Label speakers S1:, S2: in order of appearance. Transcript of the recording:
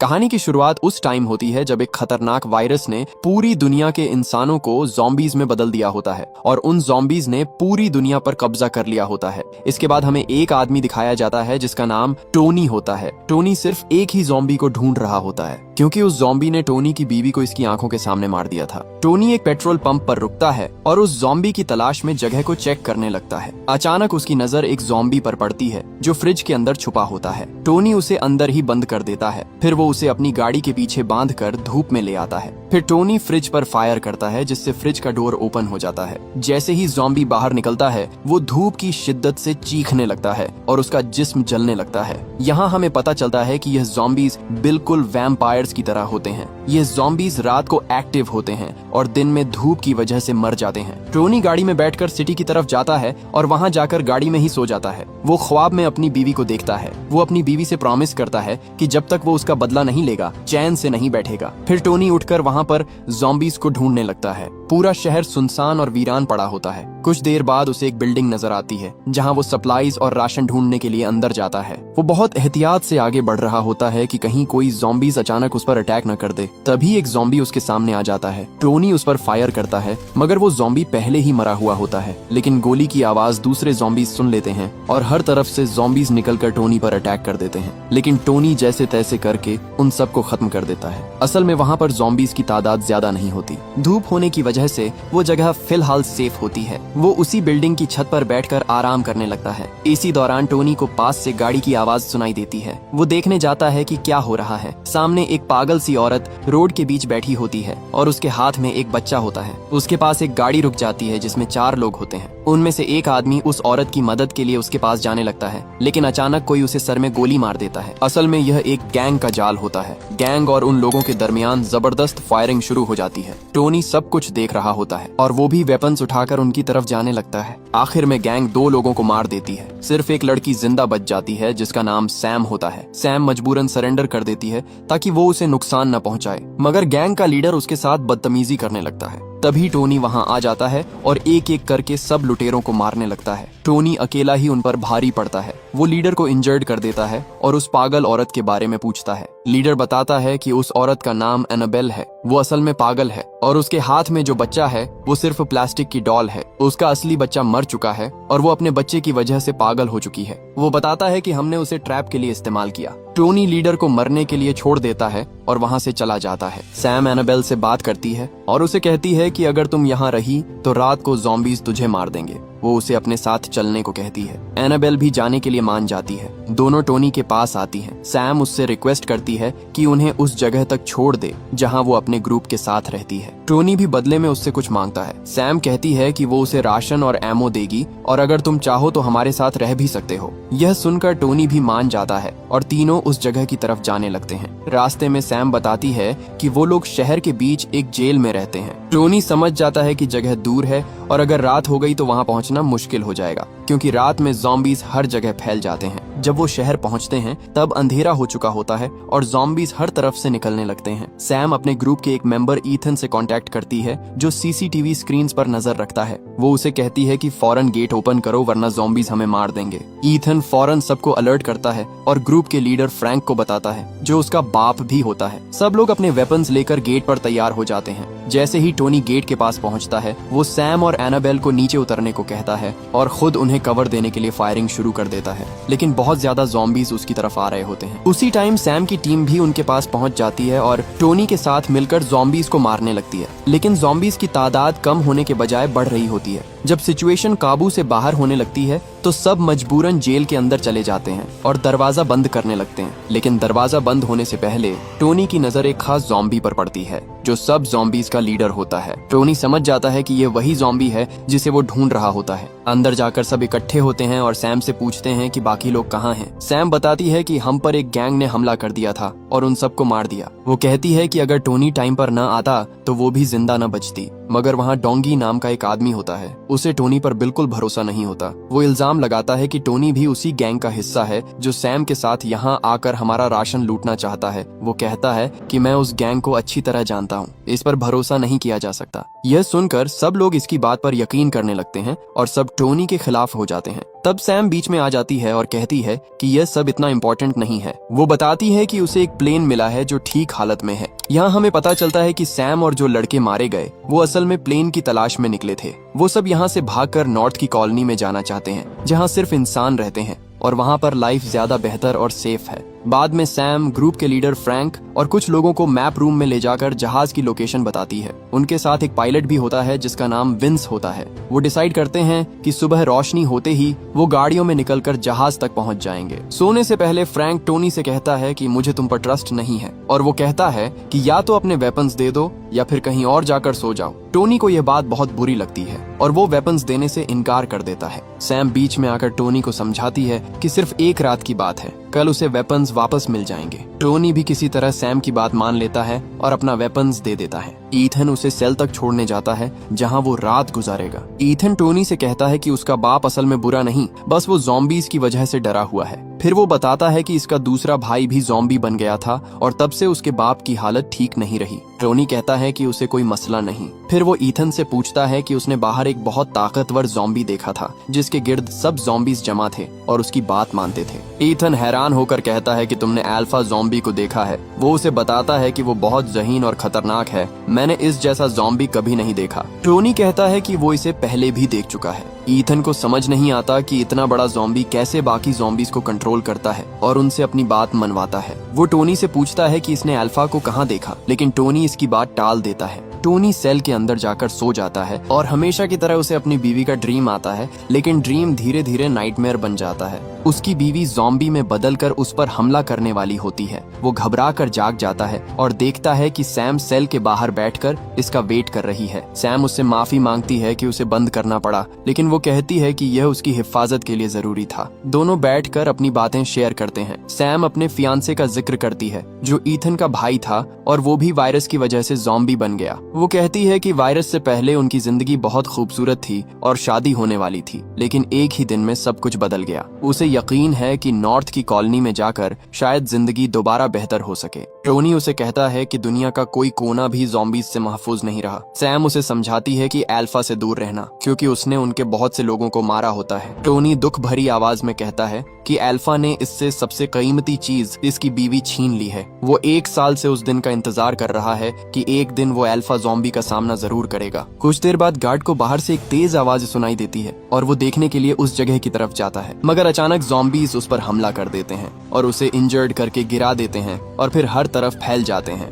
S1: कहानी की शुरुआत उस टाइम होती है जब एक खतरनाक वायरस ने पूरी दुनिया के इंसानों को ज़ॉम्बीज में बदल दिया होता है और उन ज़ॉम्बीज ने पूरी दुनिया पर कब्जा कर लिया होता है। इसके बाद हमें एक आदमी दिखाया जाता है जिसका नाम टोनी होता है। टोनी सिर्फ एक ही ज़ॉम्बी को ढूंढ रहा होता है क्योंकि उस ज़ॉम्बी ने टोनी की बीवी को इसकी आंखों के सामने मार दिया था। टोनी एक पेट्रोल पंप पर रुकता है और उस ज़ॉम्बी की तलाश में जगह को चेक करने लगता है। अचानक उसकी नजर एक ज़ॉम्बी पर पड़ती है जो फ्रिज के अंदर छुपा होता है। टोनी उसे अंदर ही बंद कर देता है, फिर वो उसे अपनी गाड़ी के पीछे बांधकर धूप में ले आता है। फिर टोनी फ्रिज पर फायर करता है जिससे फ्रिज का डोर ओपन हो जाता है। जैसे ही ज़ॉम्बी बाहर निकलता है वो धूप की शिद्दत से चीखने लगता है और उसका जिस्म जलने लगता है। यहाँ हमें पता चलता है कि यह ज़ॉम्बीज बिल्कुल वैम्पायर्स की तरह होते हैं। ये ज़ॉम्बीज रात को एक्टिव होते हैं और दिन में धूप की वजह से मर जाते हैं। टोनी गाड़ी में बैठकर सिटी की तरफ जाता है और वहाँ जाकर गाड़ी में ही सो जाता है। वो ख्वाब में अपनी बीवी को देखता है। वो अपनी बीवी से प्रॉमिस करता है कि जब तक वो उसका बदला नहीं लेगा चैन से नहीं बैठेगा। फिर टोनी उठकर वहाँ पर ज़ॉम्बीज को ढूंढने लगता है। पूरा शहर सुनसान और वीरान पड़ा होता है। कुछ देर बाद उसे एक बिल्डिंग नजर आती है जहाँ वो सप्लाईज और राशन ढूंढने के लिए अंदर जाता है। वो बहुत एहतियात से आगे बढ़ रहा होता है कि कहीं कोई ज़ॉम्बीज अचानक उस पर अटैक न कर दे। तभी एक ज़ॉम्बी उसके सामने आ जाता है। टोनी उस पर फायर करता है मगर वो ज़ॉम्बी पहले ही मरा हुआ होता है। लेकिन गोली की आवाज दूसरे ज़ॉम्बीज सुन लेते हैं और हर तरफ से ज़ॉम्बीज निकलकर टोनी पर अटैक कर देते हैं। लेकिन टोनी जैसे तैसे करके उन सबको खत्म कर देता है। असल में वहाँ पर ज़ॉम्बीज की तादाद ज्यादा नहीं होती। धूप होने की वजह से वो जगह फिलहाल सेफ होती है। वो उसी बिल्डिंग की छत पर बैठकर आराम करने लगता है। इसी दौरान टोनी को पास से गाड़ी की आवाज सुनाई देती है। वो देखने जाता है कि क्या हो रहा है। सामने एक पागल सी औरत रोड के बीच बैठी होती है और उसके हाथ में एक बच्चा होता है। उसके पास एक गाड़ी रुक जाती है जिसमें 4 लोग होते हैं। उनमें से एक आदमी उस औरत की मदद के लिए उसके पास जाने लगता है, लेकिन अचानक कोई उसे सर में गोली मार देता है। असल में यह एक गैंग का जाल होता है। गैंग और उन लोगों के दरमियान जबरदस्त फायरिंग शुरू हो जाती है। टोनी सब कुछ देख रहा होता है और वो भी वेपन्स उठाकर उनकी तरफ जाने लगता है। आखिर में गैंग 2 लोगों को मार देती है। सिर्फ एक लड़की जिंदा बच जाती है जिसका नाम सैम होता है। सैम मजबूरन सरेंडर कर देती है ताकि वो उसे नुकसान न पहुंचाए, मगर गैंग का लीडर उसके साथ बदतमीजी करने लगता है। तभी टोनी वहां आ जाता है और एक एक करके सब लुटेरों को मारने लगता है। टोनी अकेला ही उन पर भारी पड़ता है। वो लीडर को इंजर्ड कर देता है और उस पागल औरत के बारे में पूछता है। लीडर बताता है कि उस औरत का नाम एनाबेल है। वो असल में पागल है और उसके हाथ में जो बच्चा है वो सिर्फ प्लास्टिक की डॉल है। उसका असली बच्चा मर चुका है और वो अपने बच्चे की वजह से पागल हो चुकी है। वो बताता है कि हमने उसे ट्रैप के लिए इस्तेमाल किया। टोनी लीडर को मरने के लिए छोड़ देता है और वहाँ से चला जाता है। सैम एनाबेल से बात करती है और उसे कहती है कि अगर तुम यहाँ रही तो रात को ज़ॉम्बीज तुझे मार देंगे। वो उसे अपने साथ चलने को कहती है। एनाबेल भी जाने के लिए मान जाती है। दोनों टोनी के पास आती हैं। सैम उससे रिक्वेस्ट करती है कि उन्हें उस जगह तक छोड़ दे जहां वो अपने ग्रुप के साथ रहती है। टोनी भी बदले में उससे कुछ मांगता है। सैम कहती है कि वो उसे राशन और एमो देगी और अगर तुम चाहो तो हमारे साथ रह भी सकते हो। यह सुनकर टोनी भी मान जाता है और तीनों उस जगह की तरफ जाने लगते हैं। रास्ते में सैम बताती है कि वो लोग शहर के बीच एक जेल में रहते हैं। टोनी समझ जाता है कि जगह दूर है और अगर रात हो गई तो वहां पहुंचना मुश्किल हो जाएगा क्योंकि रात में ज़ॉम्बीज हर जगह फैल जाते हैं। जब वो शहर पहुंचते हैं तब अंधेरा हो चुका होता है और ज़ॉम्बीज हर तरफ से निकलने लगते हैं। सैम अपने ग्रुप के एक मेंबर ईथन से कांटेक्ट करती है जो सीसीटीवी स्क्रीन्स पर नजर रखता है। वो उसे कहती है कि फौरन गेट ओपन करो वरना ज़ॉम्बीज हमें मार देंगे। ईथन फौरन सबको अलर्ट करता है और ग्रुप के लीडर फ्रैंक को बताता है जो उसका बाप भी होता है। सब लोग अपने वेपन्स लेकर गेट पर तैयार हो जाते हैं। जैसे ही टोनी गेट के पास पहुंचता है वो सैम और एनाबेल को नीचे उतरने को कहता है और खुद उन्हें कवर देने के लिए फायरिंग शुरू कर देता है। लेकिन बहुत ज्यादा ज़ॉम्बीज उसकी तरफ आ रहे होते हैं। उसी टाइम सैम की टीम भी उनके पास पहुंच जाती है और टोनी के साथ मिलकर ज़ॉम्बीज को मारने लगती है। लेकिन ज़ॉम्बीज की तादाद कम होने के बजाय बढ़ रही होती है। जब सिचुएशन काबू से बाहर होने लगती है तो सब मजबूरन जेल के अंदर चले जाते हैं और दरवाजा बंद करने लगते हैं। लेकिन दरवाजा बंद होने से पहले टोनी की नजर एक खास ज़ॉम्बी पर पड़ती है जो सब ज़ॉम्बीज का लीडर होता है। टोनी समझ जाता है कि ये वही ज़ॉम्बी है जिसे वो ढूंढ रहा होता है। अंदर जाकर सब इकट्ठे होते हैं और सैम से पूछते हैं कि बाकी लोग कहाँ हैं। सैम बताती है कि हम पर एक गैंग ने हमला कर दिया था और उन सबको मार दिया। वो कहती है कि अगर टोनी टाइम पर न आता तो वो भी जिंदा न बचती, मगर वहाँ डोंगी नाम का एक आदमी होता है। उसे टोनी पर बिल्कुल भरोसा नहीं होता। वो इल्जाम लगाता है कि टोनी भी उसी गैंग का हिस्सा है जो सैम के साथ यहाँ आकर हमारा राशन लूटना चाहता है। वो कहता है कि मैं उस गैंग को अच्छी तरह जानता हूँ, इस पर भरोसा नहीं किया जा सकता। यह सुनकर सब लोग इसकी बात पर यकीन करने लगते हैं और सब टोनी के खिलाफ हो जाते हैं। तब सैम बीच में आ जाती है और कहती है कि यह सब इतना इम्पोर्टेंट नहीं है। वो बताती है कि उसे एक प्लेन मिला है जो ठीक हालत में है। यहाँ हमें पता चलता है कि सैम और जो लड़के मारे गए वो असल में प्लेन की तलाश में निकले थे। वो सब यहाँ से भागकर नॉर्थ की कॉलोनी में जाना चाहते हैं जहाँ सिर्फ इंसान रहते हैं और वहाँ पर लाइफ ज्यादा बेहतर और सेफ है। बाद में सैम ग्रुप के लीडर फ्रैंक और कुछ लोगों को मैप रूम में ले जाकर जहाज की लोकेशन बताती है। उनके साथ एक पायलट भी होता है जिसका नाम विंस होता है। वो डिसाइड करते हैं कि सुबह रोशनी होते ही वो गाड़ियों में निकलकर जहाज तक पहुंच जाएंगे। सोने से पहले फ्रैंक टोनी से कहता है कि मुझे तुम पर ट्रस्ट नहीं है और वो कहता है कि या तो अपने वेपन्स दे दो या फिर कहीं और जाकर सो जाओ। टोनी को यह बात बहुत बुरी लगती है और वो वेपन्स देने से इनकार कर देता है। सैम बीच में आकर टोनी को समझाती है कि सिर्फ एक रात की बात है, कल उसे वेपन्स वापस मिल जाएंगे। टोनी भी किसी तरह सैम की बात मान लेता है और अपना वेपन्स दे देता है। ईथन उसे सेल तक छोड़ने जाता है जहां वो रात गुजारेगा। ईथन टोनी से कहता है कि उसका बाप असल में बुरा नहीं, बस वो ज़ॉम्बीज की वजह से डरा हुआ है। फिर वो बताता है कि इसका दूसरा भाई भी ज़ॉम्बी बन गया था और तब से उसके बाप की हालत ठीक नहीं रही। टोनी कहता है कि उसे कोई मसला नहीं। फिर वो ईथन से पूछता है कि उसने बाहर एक बहुत ताकतवर ज़ॉम्बी देखा था जिसके गिर्द सब ज़ॉम्बीज जमा थे और उसकी बात मानते थे। ईथन हैरान होकर कहता है कि तुमने अल्फा ज़ॉम्बी को देखा है। वो उसे बताता है कि वो बहुत जहीन और खतरनाक है, मैंने इस जैसा ज़ॉम्बी कभी नहीं देखा। टोनी कहता है कि वो इसे पहले भी देख चुका है। ईथन को समझ नहीं आता कि इतना बड़ा ज़ॉम्बी कैसे बाकी ज़ॉम्बीज को कंट्रोल करता है और उनसे अपनी बात मनवाता है। वो टोनी से पूछता है कि इसने अल्फा को कहाँ देखा, लेकिन टोनी इसकी बात टाल देता है। टोनी सेल के अंदर जाकर सो जाता है और हमेशा की तरह उसे अपनी बीवी का ड्रीम आता है, लेकिन ड्रीम धीरे धीरे नाइटमेयर बन जाता है। उसकी बीवी ज़ॉम्बी में बदलकर उस पर हमला करने वाली होती है। वो घबरा कर जाग जाता है और देखता है कि सैम सेल के बाहर बैठकर इसका वेट कर रही है। सैम उससे माफी मांगती है कि उसे बंद करना पड़ा, लेकिन वो कहती है कि यह उसकी हिफाजत के लिए जरूरी था। दोनों बैठकर अपनी बातें शेयर करते हैं। सैम अपने फियांसे का जिक्र करती है जो ईथन का भाई था और वो भी वायरस की वजह से ज़ॉम्बी बन गया। वो कहती है कि वायरस से पहले उनकी जिंदगी बहुत खूबसूरत थी और शादी होने वाली थी, लेकिन एक ही दिन में सब कुछ बदल गया। उसे यकीन है कि नॉर्थ की कॉलोनी में जाकर शायद जिंदगी दोबारा बेहतर हो सके। टोनी उसे कहता है कि दुनिया का कोई कोना भी ज़ॉम्बीज से महफूज नहीं रहा। सैम उसे समझाती है कि अल्फा से दूर रहना, क्योंकि उसने उनके बहुत से लोगों को मारा होता है। टोनी दुख भरी आवाज में कहता है कि अल्फा ने इससे सबसे कीमती चीज, इसकी बीवी, छीन ली है। वो 1 साल से उस दिन का इंतजार कर रहा है कि एक दिन वो अल्फा ज़ॉम्बी का सामना जरूर करेगा। कुछ देर बाद गार्ड को बाहर से एक तेज आवाज सुनाई देती है और वो देखने के लिए उस जगह की तरफ जाता है, मगर अचानक ज़ॉम्बीज उस पर हमला कर देते हैं और उसे इंजर्ड करके गिरा देते हैं और फिर हर तरफ फैल जाते हैं।